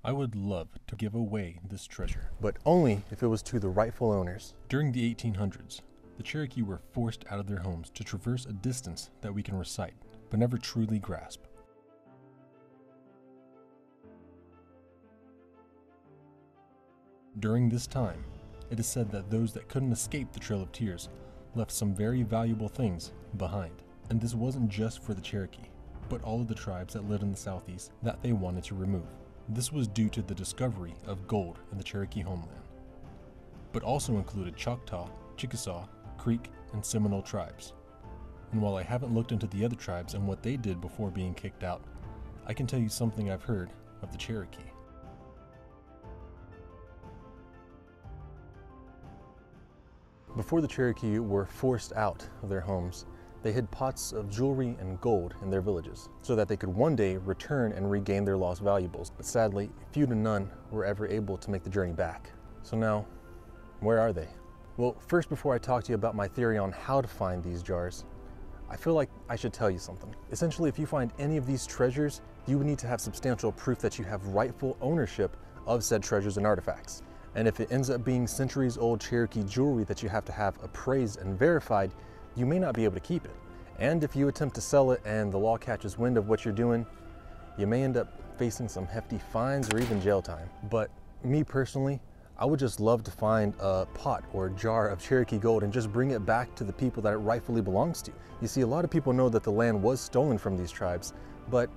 I would love to give away this treasure. but only if it was to the rightful owners. During the 1800s, the Cherokee were forced out of their homes to traverse a distance that we can recite, but never truly grasp. During this time, it is said that those that couldn't escape the Trail of Tears left some very valuable things behind. And this wasn't just for the Cherokee, but all of the tribes that lived in the southeast that they wanted to remove. This was due to the discovery of gold in the Cherokee homeland, but also included Choctaw, Chickasaw, Creek, and Seminole tribes. And while I haven't looked into the other tribes and what they did before being kicked out, I can tell you something I've heard of the Cherokee. Before the Cherokee were forced out of their homes, they hid pots of jewelry and gold in their villages so that they could one day return and regain their lost valuables. But sadly, few to none were ever able to make the journey back. So now, where are they? Well, first, before I talk to you about my theory on how to find these jars, I feel like I should tell you something. Essentially, if you find any of these treasures, you would need to have substantial proof that you have rightful ownership of said treasures and artifacts. And if it ends up being centuries-old Cherokee jewelry that you have to have appraised and verified, you may not be able to keep it. And if you attempt to sell it and the law catches wind of what you're doing, you may end up facing some hefty fines or even jail time. But me personally, I would just love to find a pot or a jar of Cherokee gold and just bring it back to the people that it rightfully belongs to. You see, a lot of people know that the land was stolen from these tribes, but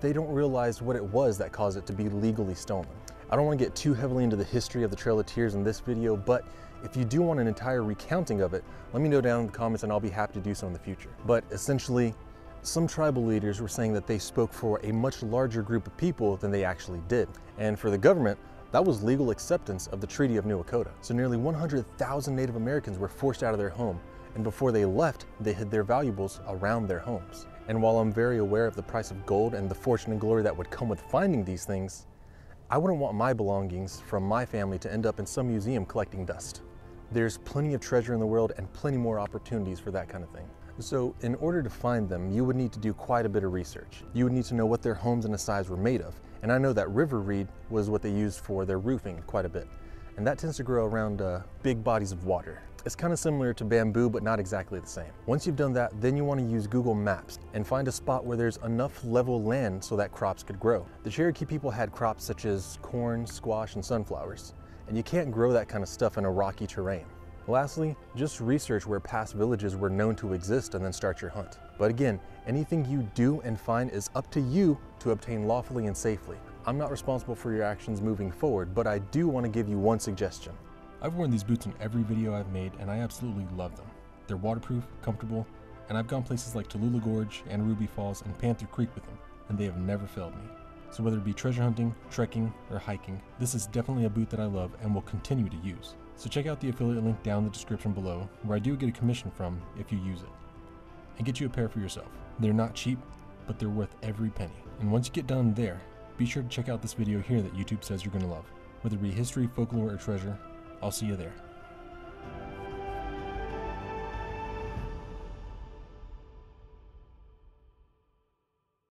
they don't realize what it was that caused it to be legally stolen. I don't want to get too heavily into the history of the Trail of Tears in this video, but if you do want an entire recounting of it, let me know down in the comments and I'll be happy to do so in the future. But essentially, some tribal leaders were saying that they spoke for a much larger group of people than they actually did. And for the government, that was legal acceptance of the Treaty of New Echota. So nearly 100,000 Native Americans were forced out of their home, and before they left, they hid their valuables around their homes. And while I'm very aware of the price of gold and the fortune and glory that would come with finding these things, I wouldn't want my belongings from my family to end up in some museum collecting dust. There's plenty of treasure in the world and plenty more opportunities for that kind of thing. So in order to find them, you would need to do quite a bit of research. You would need to know what their homes and the size were made of. And I know that river reed was what they used for their roofing quite a bit. And that tends to grow around big bodies of water. It's kind of similar to bamboo, but not exactly the same. Once you've done that, then you want to use Google Maps and find a spot where there's enough level land so that crops could grow. The Cherokee people had crops such as corn, squash, and sunflowers, and you can't grow that kind of stuff in a rocky terrain. Lastly, just research where past villages were known to exist and then start your hunt. But again, anything you do and find is up to you to obtain lawfully and safely. I'm not responsible for your actions moving forward, but I do want to give you one suggestion. I've worn these boots in every video I've made and I absolutely love them. They're waterproof, comfortable, and I've gone places like Tallulah Gorge and Ruby Falls and Panther Creek with them, and they have never failed me. So whether it be treasure hunting, trekking, or hiking, this is definitely a boot that I love and will continue to use. So check out the affiliate link down in the description below, where I do get a commission from if you use it. And get you a pair for yourself. They're not cheap, but they're worth every penny. And once you get done there, be sure to check out this video here that YouTube says you're going to love. Whether it be history, folklore, or treasure, I'll see you there.